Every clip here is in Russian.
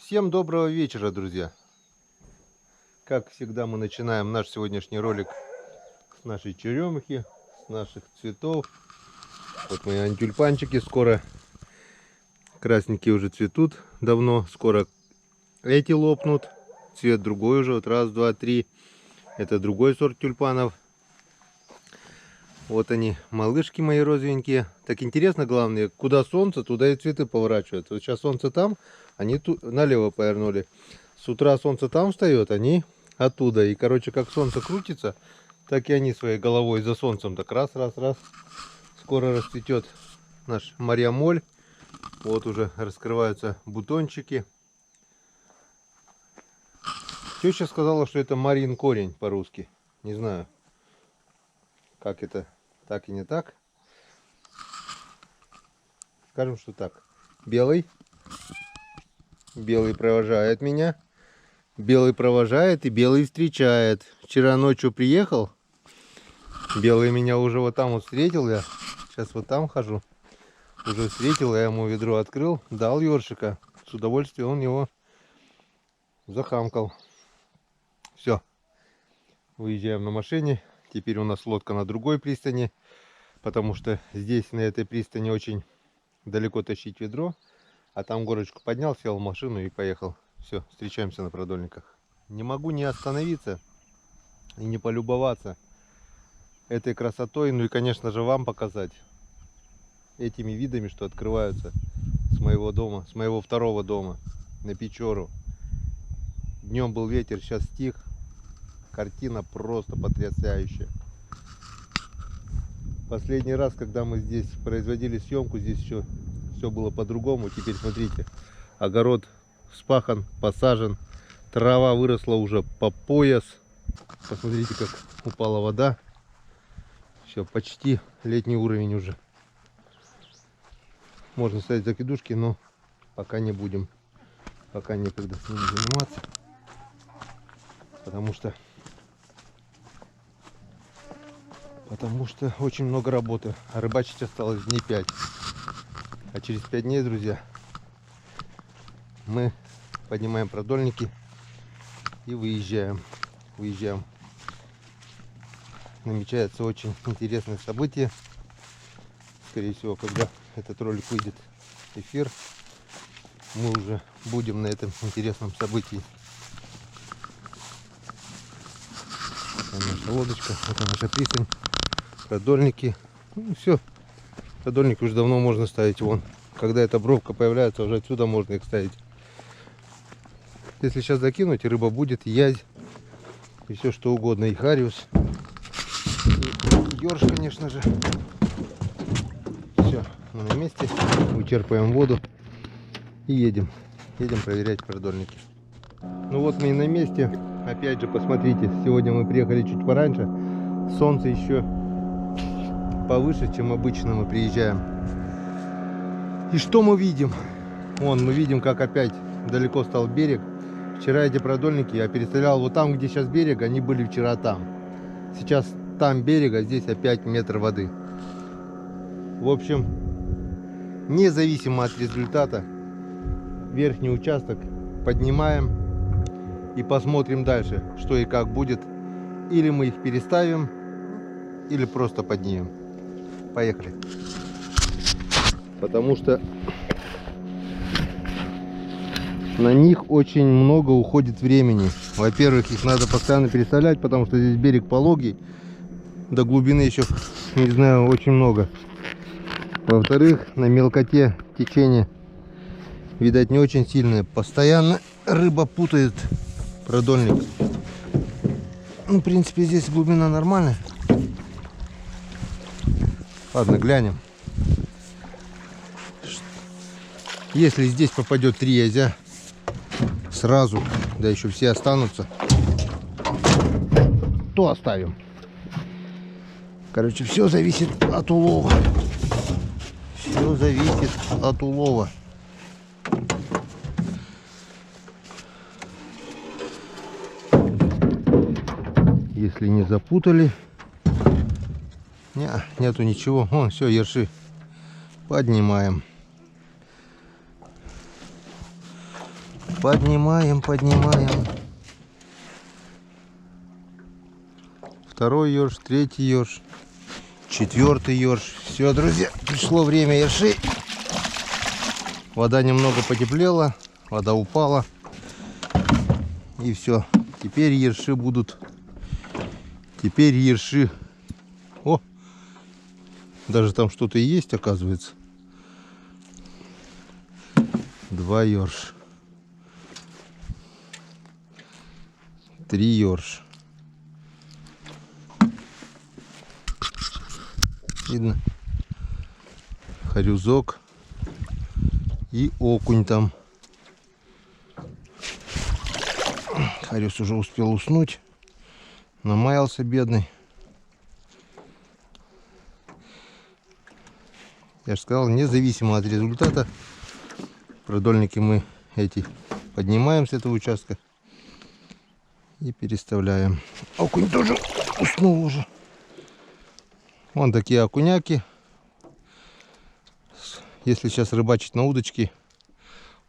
Всем доброго вечера, друзья! Как всегда, мы начинаем наш сегодняшний ролик с нашей черемухи, с наших цветов. Вот мои антюльпанчики скоро, красненькие уже цветут давно, скоро эти лопнут. Цвет другой уже, вот раз, два, три. Это другой сорт тюльпанов. Вот они, малышки мои розовенькие. Так интересно, главное, куда солнце, туда и цветы поворачивают. Вот сейчас солнце там, они тут налево повернули. С утра солнце там встает, они оттуда. И, короче, как солнце крутится, так и они своей головой за солнцем. Так раз, раз, раз. Скоро расцветет наш Мария-моль. Вот уже раскрываются бутончики. Теща сказала, что это Марьин корень по-русски. Не знаю, как это, так и не так. Скажем, что так. Белый. Белый провожает меня. Белый провожает и белый встречает. Вчера ночью приехал. Белый меня уже вот там вот встретил. Я сейчас вот там хожу. Уже встретил, я ему ведро открыл. Дал ёршика. С удовольствием он его захамкал. Все. Выезжаем на машине. Теперь у нас лодка на другой пристани. Потому что здесь, на этой пристани, очень далеко тащить ведро. А там горочку поднял, сел в машину и поехал. Все, встречаемся на продольниках. Не могу не остановиться и не полюбоваться этой красотой. Ну и, конечно же, вам показать этими видами, что открываются с моего дома, с моего второго дома на Печору. Днем был ветер, сейчас стих. Картина просто потрясающая. Последний раз, когда мы здесь производили съемку, здесь еще все было по-другому. Теперь смотрите, огород вспахан, посажен, трава выросла уже по пояс. Посмотрите, как упала вода. Все, почти летний уровень уже. Можно ставить закидушки, но пока не будем. Пока некогда с ними заниматься. Потому что очень много работы. А рыбачить осталось дней 5. А через 5 дней, друзья, мы поднимаем продольники и выезжаем. Намечается очень интересное событие. Скорее всего, когда этот ролик выйдет в эфир, мы уже будем на этом интересном событии. Это наша лодочка, это наша пристань, продольники. Ну, все, продольники уже давно можно ставить вон. Когда эта бровка появляется, уже отсюда можно их ставить. Если сейчас закинуть, рыба будет, язь и все что угодно, и хариус, и ёрш, конечно же. Все, мы на месте, вычерпаем воду и едем проверять продольники. Ну вот мы и на месте. Опять же, посмотрите, сегодня мы приехали чуть пораньше. Солнце еще повыше, чем обычно мы приезжаем. И что мы видим? Вон, мы видим, как опять далеко стал берег. Вчера эти продольники я переставлял вот там, где сейчас берег, они были вчера там. Сейчас там берег, а здесь опять метр воды. В общем, независимо от результата, верхний участок поднимаем и посмотрим дальше, что и как будет. Или мы их переставим, или просто поднимем. Поехали. Потому что на них очень много уходит времени. Во-первых, их надо постоянно переставлять, потому что здесь берег пологий. До глубины еще, не знаю, очень много. Во-вторых, на мелкоте течение, видать, не очень сильное. Постоянно рыба путает продольник. Ну, в принципе, здесь глубина нормальная. Ладно, глянем. Если здесь попадет 3 язя сразу, да еще все останутся, то оставим. Короче, все зависит от улова. Все зависит от улова. Если не запутали, нету ничего. Вон, все, ерши. Поднимаем. Поднимаем, поднимаем. Второй ёрш, третий ёрш, четвертый ёрш. Все, друзья, пришло время ершей. Вода немного потеплела, вода упала. И все. Теперь ерши будут. Теперь ерши. О! Даже там что-то есть, оказывается. 2 ёрш. 3 ёрш. Видно? Хорюзок. И окунь там. Хорюз уже успел уснуть. Намаялся бедный. Я же сказал, независимо от результата, продольники мы эти поднимаем с этого участка и переставляем. Окунь тоже уснул уже. Вон такие окуняки. Если сейчас рыбачить на удочке,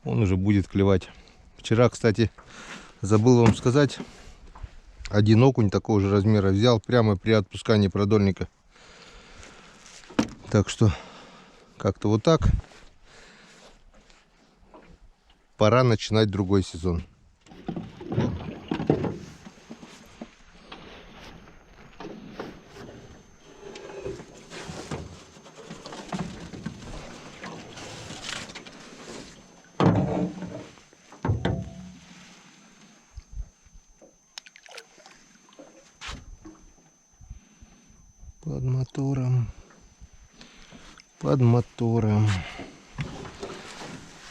он уже будет клевать. Вчера, кстати, забыл вам сказать, один окунь такого же размера взял прямо при отпускании продольника. Так что как-то вот так. Пора начинать другой сезон. Под мотором. Под мотором.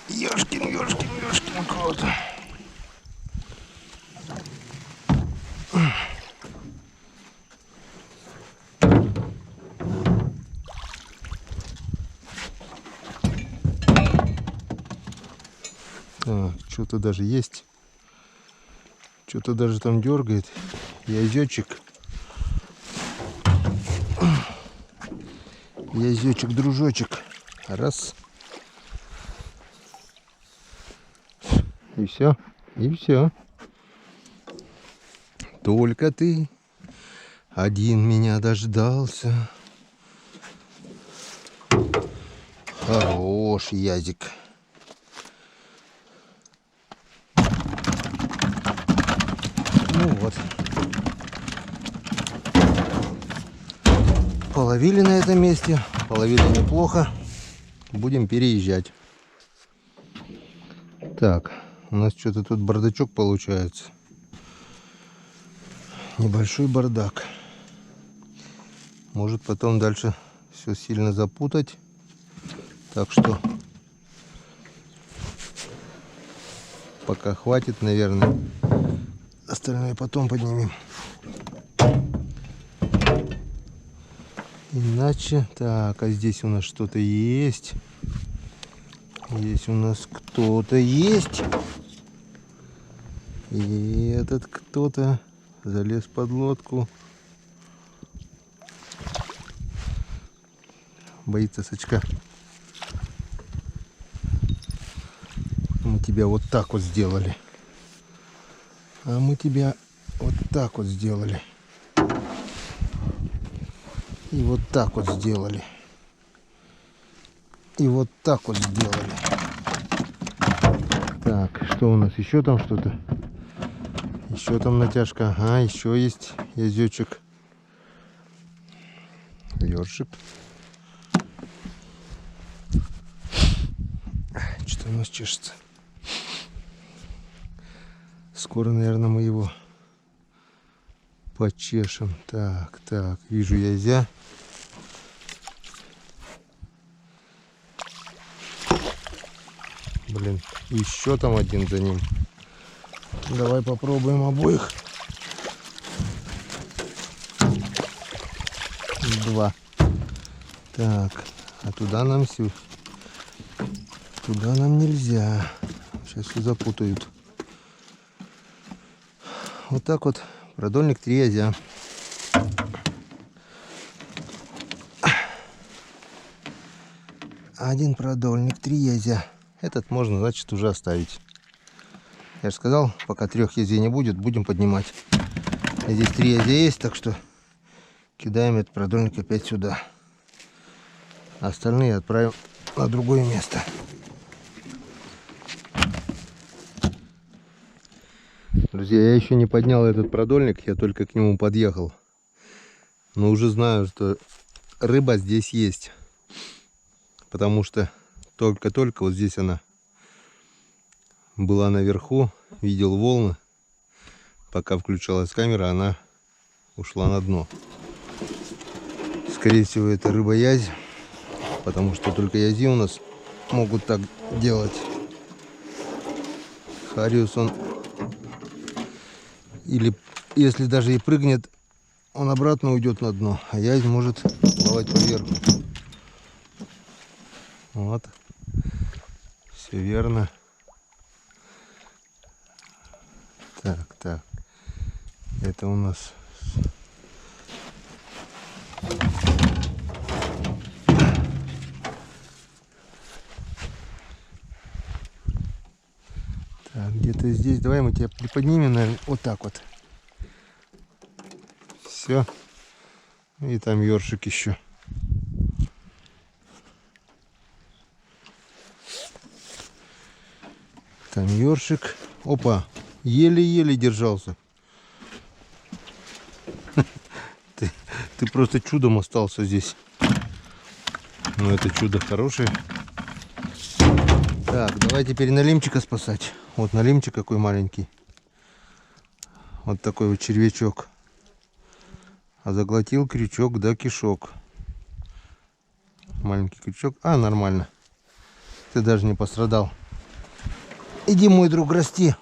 Ёшкин, ёшкин, ёшкин кот. Что-то даже есть. Что-то даже там дергает. Язёчек. Язёчек, дружочек. Раз. И все. И все. Только ты один меня дождался. Хорош язик. Ну вот. Половили на этом месте. Половили неплохо. Будем переезжать. Так, у нас что-то тут бардачок получается. Небольшой бардак. Может потом дальше все сильно запутать. Так что пока хватит, наверное. Остальное потом поднимем. Иначе... Так, а здесь у нас что-то есть. Здесь у нас кто-то есть. И этот кто-то залез под лодку. Боится сачка. Мы тебя вот так вот сделали. А мы тебя вот так вот сделали. И вот так вот сделали. И вот так вот сделали. Так, что у нас? Еще там что-то? Еще там натяжка. Ага, еще есть язычек. Ёршик. Что-то у нас чешется. Скоро, наверное, мы его почешем. Так, так, вижу язя. Блин, еще там один за ним. Давай попробуем обоих. 2. Так, а туда нам все. Туда нам нельзя. Сейчас все запутают. Вот так вот. Продольник 3 язя. Один продольник, 3 язя. Этот можно, значит, уже оставить. Я же сказал, пока 3 язей не будет, будем поднимать. Здесь 3 язя есть, так что кидаем этот продольник опять сюда. Остальные отправим на другое место. Друзья, я еще не поднял этот продольник, я только к нему подъехал. Но уже знаю, что рыба здесь есть. Потому что только-только вот здесь она была наверху, видел волны. Пока включалась камера, она ушла на дно. Скорее всего, это рыба-язь, потому что только язи у нас могут так делать. Хариус, он или если даже и прыгнет, он обратно уйдет на дно, а язь может плавать поверху. Вот, все верно. Так, это у нас так, где-то здесь. Давай мы тебя приподнимем, наверное, вот так вот. Все. И там ёршик еще. Там ёршик. Опа, еле-еле держался. Ты просто чудом остался здесь. Ну, это чудо хорошее. Так, давай теперь налимчика спасать. Вот налимчик какой маленький. Вот такой вот червячок. А заглотил крючок, да кишок. Маленький крючок. А, нормально. Ты даже не пострадал. Иди, мой друг, расти.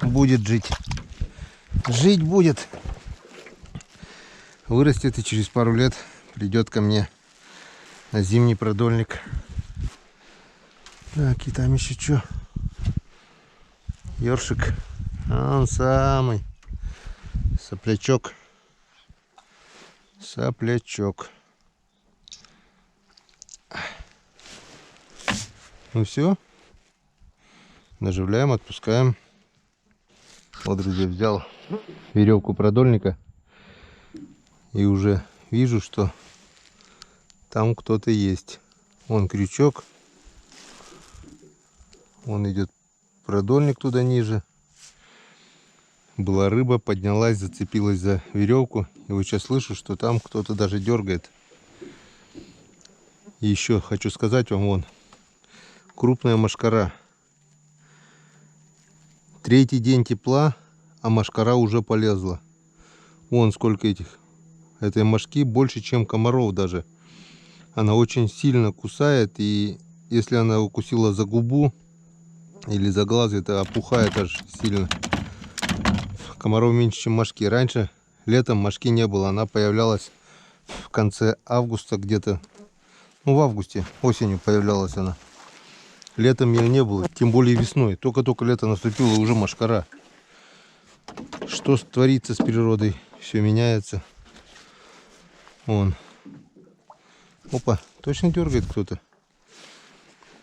Будет жить. Жить будет. Вырастет и через пару лет придет ко мне на зимний продольник. Так, и там еще что? Ёршик. Он самый. Соплячок. Соплячок. Ну все. Наживляем, отпускаем. Вот, друзья, взял веревку продольника. И уже вижу, что там кто-то есть. Вон крючок. Вон идет продольник туда ниже. Была рыба, поднялась, зацепилась за веревку. И вот сейчас слышу, что там кто-то даже дергает. И еще хочу сказать вам, вон, крупная мошкара. 3-й день тепла, а мошкара уже полезла. Вон сколько этих. Этой мошки больше, чем комаров даже. Она очень сильно кусает, и если она укусила за губу или за глаз, это опухает аж сильно. Комаров меньше, чем мошки. Раньше летом мошки не было, она появлялась в конце августа где-то. Ну, в августе, осенью появлялась она. Летом ее не было, тем более весной. Только-только лето наступило, уже мошкара. Что творится с природой? Все меняется. Вон. Опа, точно дергает кто-то.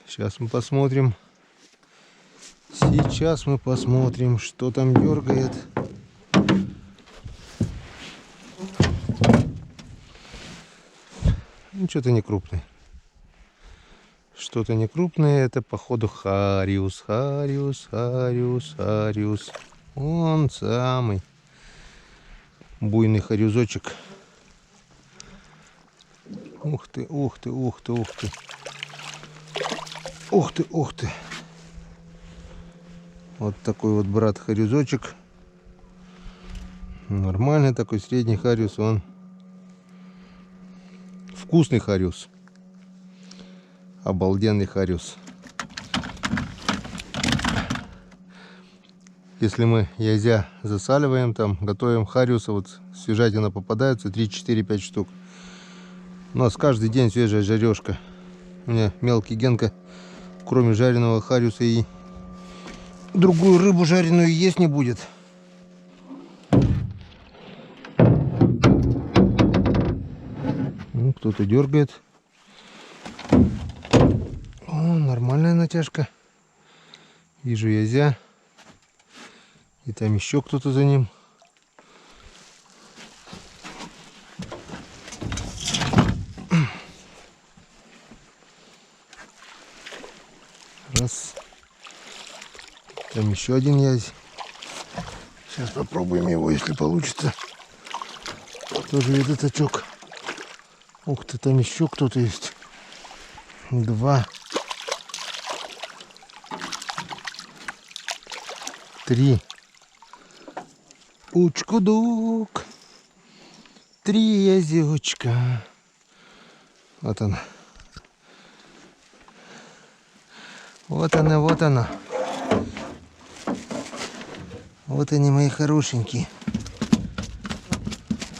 Сейчас мы посмотрим. Сейчас мы посмотрим, что там дергает. Ну, что-то не крупный. Что-то не крупное. Это, походу, хариус. Хариус. Он самый буйный хариузочек. Ух ты. Ух ты. Вот такой вот брат хариузочек. Нормальный такой средний хариус. Он вкусный хариус. Обалденный хариус. Если мы язя засаливаем, там готовим хариуса, вот свежатина попадается 3, 4, 5 штук. У нас каждый день свежая жарежка. У меня мелкий Генка, кроме жареного хариуса, и другую рыбу жареную есть не будет. Ну, кто-то дергает. О, нормальная натяжка. Вижу язя. И там еще кто-то за ним. Раз. Там еще один язь. Сейчас попробуем его, если получится. Тоже веточок. Ух ты, там еще кто-то есть. 2. 3. Учкудук. 3 язычка. Вот она. Вот она, вот она. Вот они, мои хорошенькие.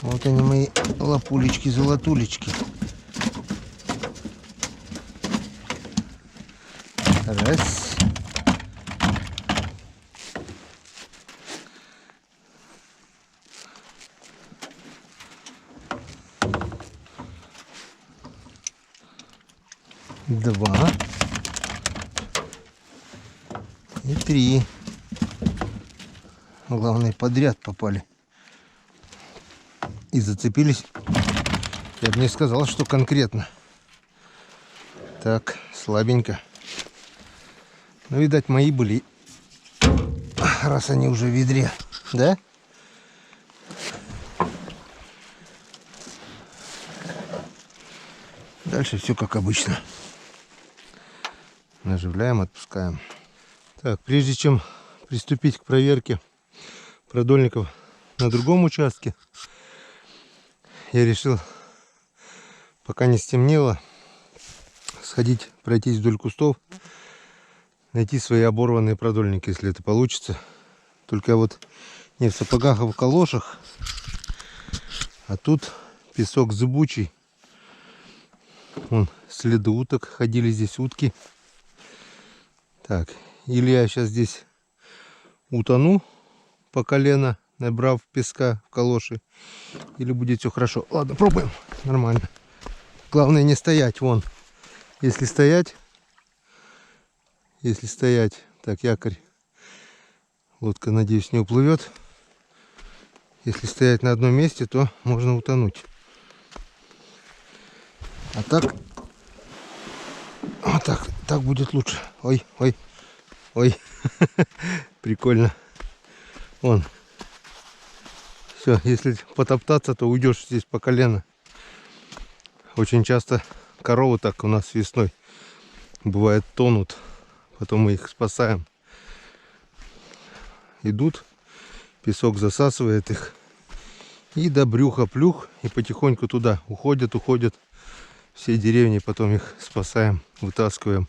Вот они, мои лапулечки, золотулечки. Раз. Два. И 3. Главное, подряд попали. И зацепились. Я бы не сказал, что конкретно. Так, слабенько. Ну, видать, мои были. Раз они уже в ведре. Да? Дальше все как обычно. Наживляем, отпускаем. Так, прежде чем приступить к проверке продольников на другом участке, я решил, пока не стемнело, сходить, пройтись вдоль кустов, найти свои оборванные продольники, если это получится. Только вот не в сапогах, а в калошах. А тут песок зыбучий. Вон следы уток, ходили здесь утки. Так, или я сейчас здесь утону по колено, набрав песка в калоши, или будет все хорошо. Ладно, пробуем. Нормально. Главное не стоять, вон. Если стоять, так, якорь. Лодка, надеюсь, не уплывет. Если стоять на одном месте, то можно утонуть. А так, вот так будет лучше. Ой, ой, ой. Прикольно. Вон. Все, если потоптаться, то уйдешь здесь по колено. Очень часто коровы так у нас весной бывает тонут. Потом мы их спасаем. Идут, песок засасывает их. И до брюха плюх. И потихоньку туда уходят. Все деревни, потом их спасаем, вытаскиваем,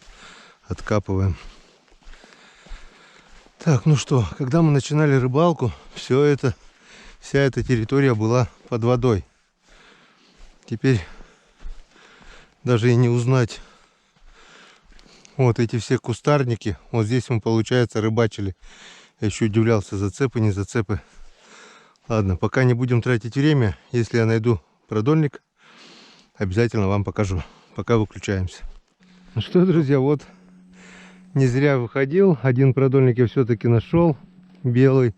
откапываем. Так, ну что, когда мы начинали рыбалку, вся эта территория была под водой. Теперь даже и не узнать. Вот эти все кустарники. Вот здесь мы, получается, рыбачили. Я еще удивлялся, зацепы, не зацепы. Ладно, пока не будем тратить время. Если я найду продольник, обязательно вам покажу. Пока выключаемся. Ну что, друзья, вот не зря выходил. Один продольник я все-таки нашел. Белый.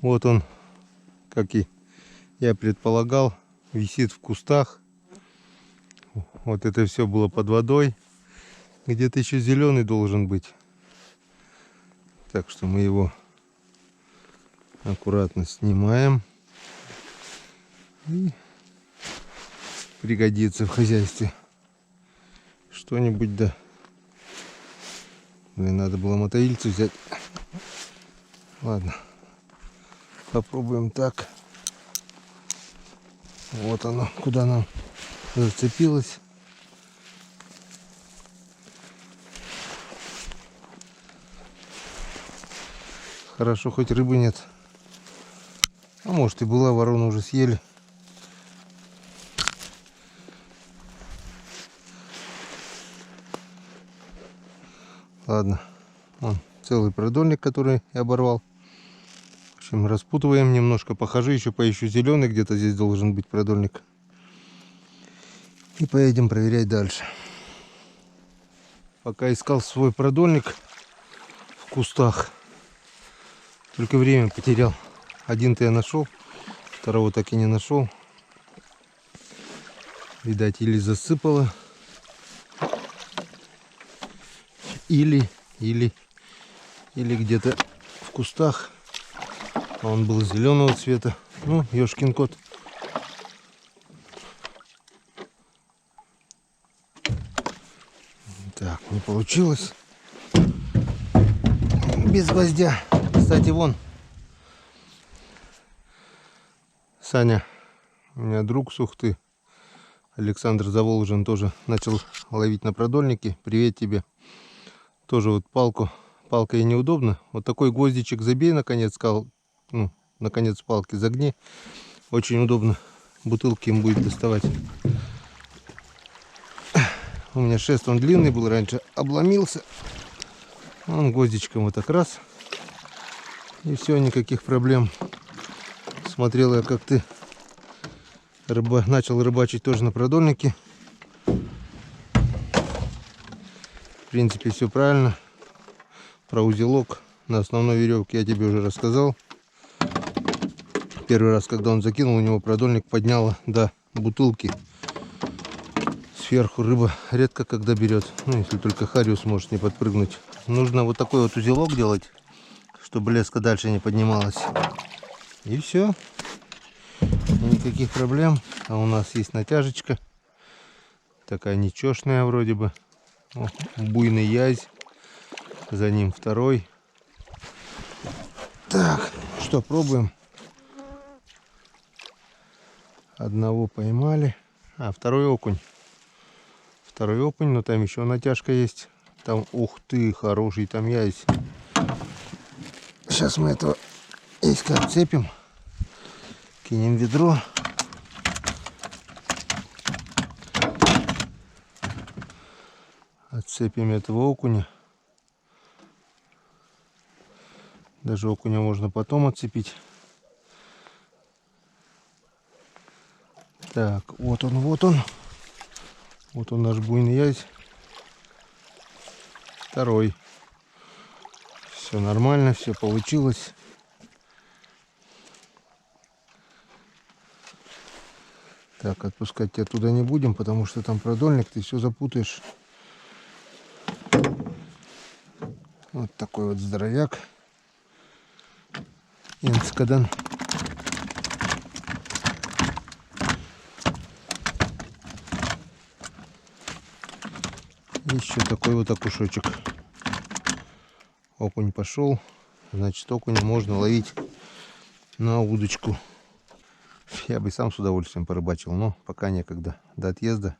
Вот он, как и я предполагал, висит в кустах. Вот это все было под водой. Где-то еще зеленый должен быть. Так что мы его аккуратно снимаем. И пригодится в хозяйстве. Что-нибудь, да. Блин, надо было мотоильцу взять. Ладно. Попробуем так. Вот оно, куда нам зацепилось. Хорошо, хоть рыбы нет. А может и была, ворону уже съели. Ладно, вон целый продольник, который я оборвал. В общем, распутываем немножко, похожу, еще поищу зеленый, где-то здесь должен быть продольник. И поедем проверять дальше. Пока искал свой продольник в кустах, только время потерял. Один-то я нашел, второго так и не нашел. Видать, или засыпало, или где-то в кустах. Он был зеленого цвета. Ну, ёшкин кот. Так, не получилось. Без гвоздя. Кстати, вон. Саня, у меня друг с Ухты, Александр Заволжин, тоже начал ловить на продольники. Привет тебе. Тоже вот палкой неудобно. Вот такой гвоздичек забей, наконец, ну, наконец палки загни. Очень удобно. Бутылки им будет доставать. У меня шест, он длинный был раньше, обломился. Он гвоздичком вот так раз. И все, никаких проблем. Смотрел я, как ты начал рыбачить тоже на продольнике. В принципе, все правильно. Про узелок на основной веревке я тебе уже рассказал. Первый раз, когда он закинул, у него продольник подняло до бутылки. Сверху рыба редко когда берет. Ну, если только хариус может не подпрыгнуть. Нужно вот такой вот узелок делать, чтобы леска дальше не поднималась. И все. Никаких проблем. А у нас есть натяжечка. Такая нечешная вроде бы. О, буйный язь. За ним второй. Так, что, пробуем. Одного поймали. А, второй окунь. Второй окунь, но там еще натяжка есть. Там, ух ты, хороший там язь. Сейчас мы этого яська отцепим. Кинем в ведро. Отцепим этого окуня. Даже окуня можно потом отцепить. Так, вот он, вот он. Вот он, наш буйный язь. Второй. Все нормально, все получилось. Так, отпускать тебя туда не будем, потому что там продольник, ты все запутаешь. Вот такой вот здоровяк. Инскадан. Еще такой вот окушочек. Окунь пошел. Значит, окуня можно ловить на удочку. Я бы сам с удовольствием порыбачил, но пока некогда. До отъезда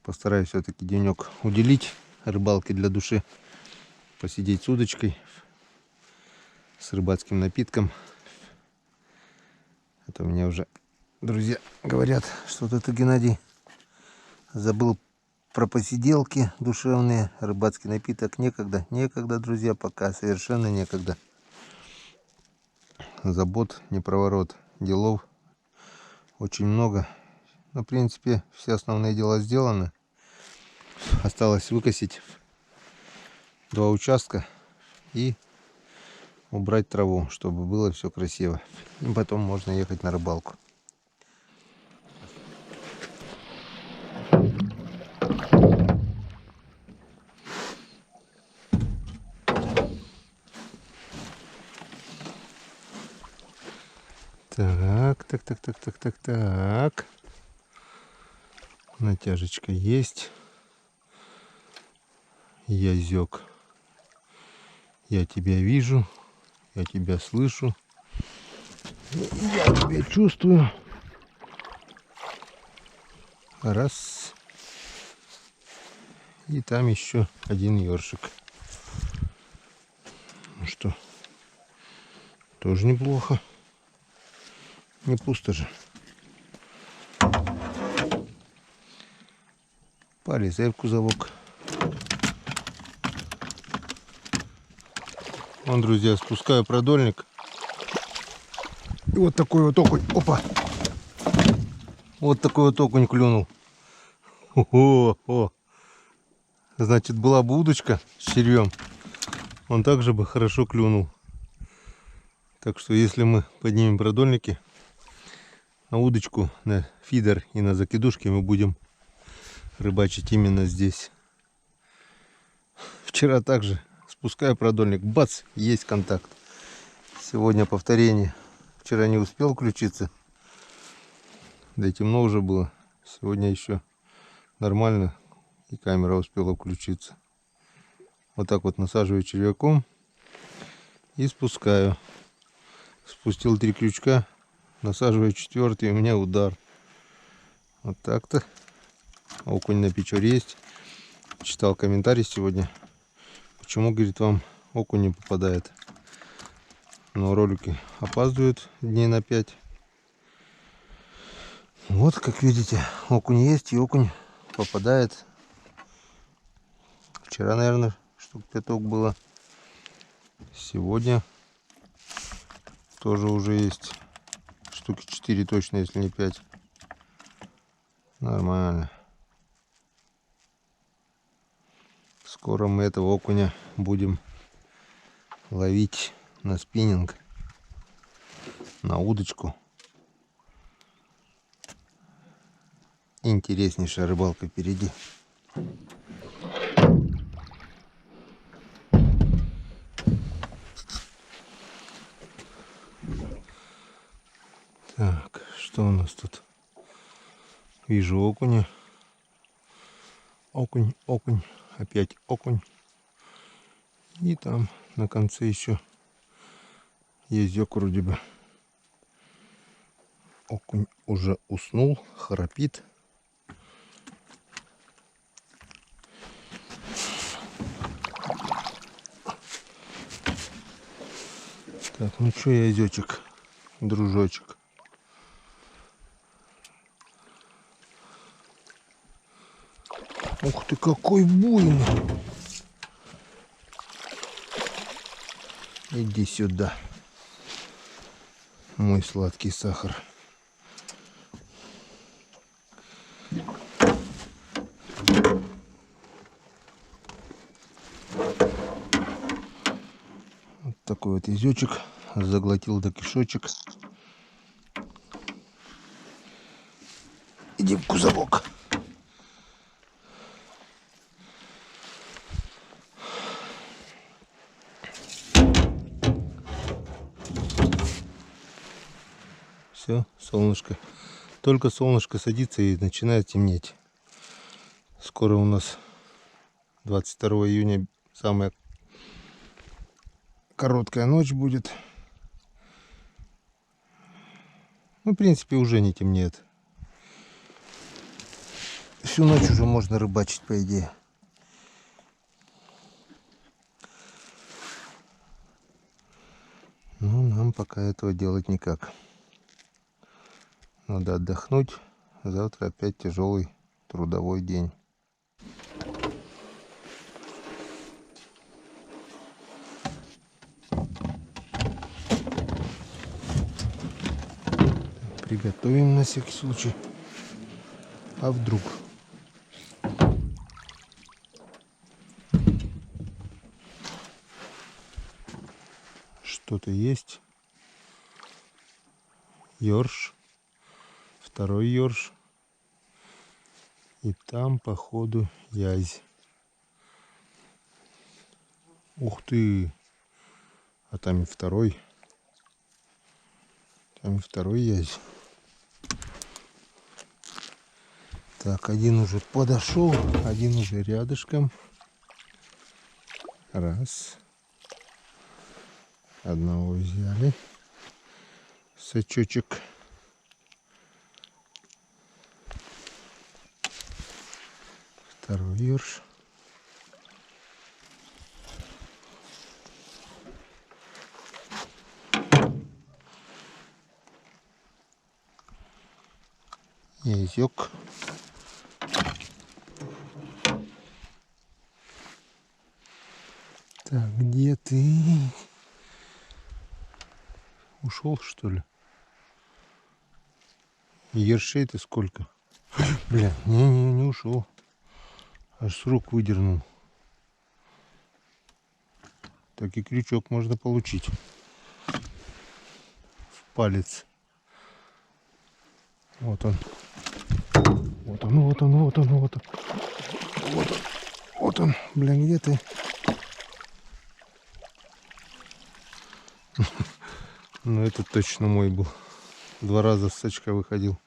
постараюсь все-таки денек уделить рыбалке для души. Посидеть с удочкой, с рыбацким напитком. Это у меня уже друзья говорят, что-то ты, Геннадий, забыл про посиделки душевные. Рыбацкий напиток некогда. Некогда, друзья, пока совершенно некогда. Забот не проворот. Делов очень много. Но, в принципе, все основные дела сделаны. Осталось выкосить 2 участка и убрать траву, чтобы было все красиво. И потом можно ехать на рыбалку. Так. Натяжечка есть. Язёк. Я тебя вижу. Я тебя слышу. Я тебя чувствую. Раз. И там еще один ёршик. Ну что, тоже неплохо. Не пусто же. Полезай в кузовок. Вон, друзья, спускаю продольник. И вот такой вот окунь. Опа! Вот такой вот окунь клюнул. О, значит, была бы удочка с червем, он также бы хорошо клюнул. Так что если мы поднимем продольники, на удочку, на фидер и на закидушки, мы будем рыбачить именно здесь. Вчера также, спускаю продольник, бац, есть контакт. Сегодня повторение. Вчера не успел включиться, да и темно уже было. Сегодня еще нормально, и камера успела включиться. Вот так вот насаживаю червяком и спускаю. Спустил 3 крючка, насаживаю 4-й, у меня удар. Вот так-то. Окунь на печоре есть. Читал комментарий сегодня, почему, говорит, вам окунь не попадает. Но ролики опаздывают дней на 5. Вот, как видите, окунь есть, и окунь попадает. Вчера, наверное, штук 5 было. Сегодня тоже уже есть штуки 4 точно, если не 5. Нормально. Скоро мы этого окуня будем ловить на спиннинг, на удочку. Интереснейшая рыбалка впереди. Так, что у нас тут? Вижу окуня. Окунь, окунь, опять окунь. И там на конце еще ездек вроде бы. Окунь уже уснул, храпит. Так, ну что, язечек, дружочек. Ух ты, какой буйный! Иди сюда, мой сладкий сахар. Вот такой вот язечек, заглотил до кишочек. Иди в кузовок. Все, солнышко. Только солнышко садится и начинает темнеть. Скоро у нас 22 июня самая короткая ночь будет. Ну, в принципе, уже не темнеет. Всю ночь уже можно рыбачить, по идее. Но нам пока этого делать никак. Надо отдохнуть. Завтра опять тяжелый трудовой день. Приготовим на всякий случай. А вдруг? Что-то есть. Ёрш. Второй ёрш. И там, походу, язь. Ух ты! А там и второй. Там и второй язь. Так, один уже подошел, один уже рядышком. Раз. Одного взяли. Сачочек. Второй ёрш. Язёк. Так, где ты? Ушел, что ли? Ершей ты сколько? Бля, не ушел. Аж с рук выдернул. Так и крючок можно получить. В палец. Вот он. Вот он, вот он, вот он, вот он. Вот он. Вот он. Блин, где ты? Ну, это точно мой был. 2 раза с сачка выходил.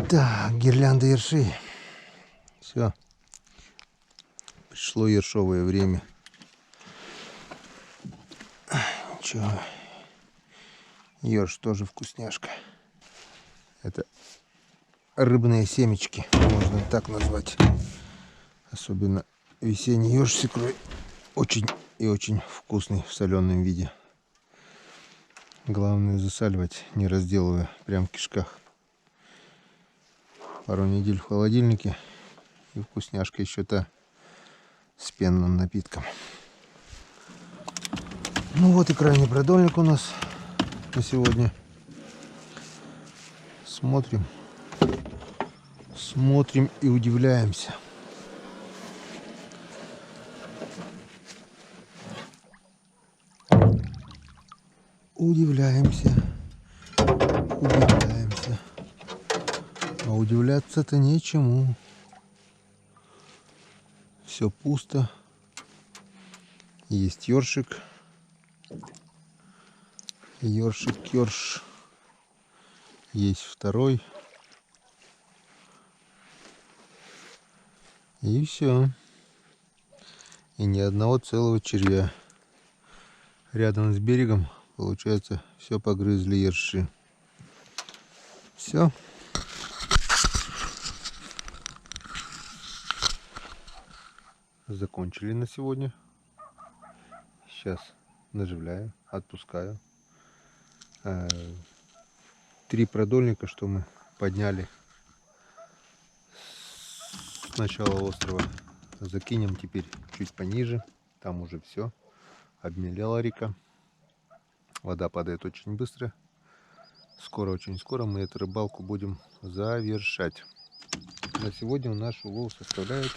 Так, гирлянда ершей. Все. Пришло ершовое время. Ничего. Ерш тоже вкусняшка. Это рыбные семечки, можно так назвать. Особенно весенний ерш с икрой. Очень и очень вкусный в соленом виде. Главное засаливать, не разделывая, прям в кишках. Пару недель в холодильнике, и вкусняшка еще та с пенным напитком. Ну вот и крайний продольник у нас на сегодня. Смотрим. Смотрим и удивляемся. Удивляемся. Удивляемся. А удивляться-то нечему. Все пусто. Есть ёршик. Ёршик. Есть второй. И все. И ни одного целого червя. Рядом с берегом, получается, все погрызли ерши. Все. Закончили на сегодня. Сейчас наживляю, отпускаю. 3 продольника, что мы подняли с начала острова, закинем теперь чуть пониже. Там уже все. Обмелела река. Вода падает очень быстро. Скоро, очень скоро мы эту рыбалку будем завершать. На сегодня наш улов составляет...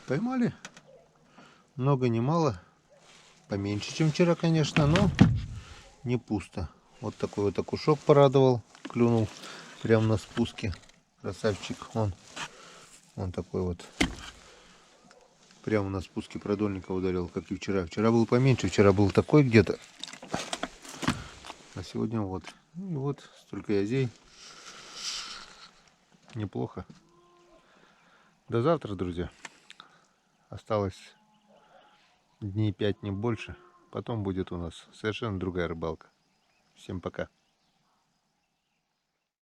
Поймали. Много не мало. Поменьше, чем вчера, конечно, но не пусто. Вот такой вот окушок порадовал. Клюнул прямо на спуске. Красавчик. Он такой вот. Прямо на спуске продольника ударил, как и вчера. Вчера был поменьше. Вчера был такой где-то. А сегодня вот. И вот столько язей. Неплохо. До завтра, друзья. Осталось дней 5, не больше. Потом будет у нас совершенно другая рыбалка. Всем пока.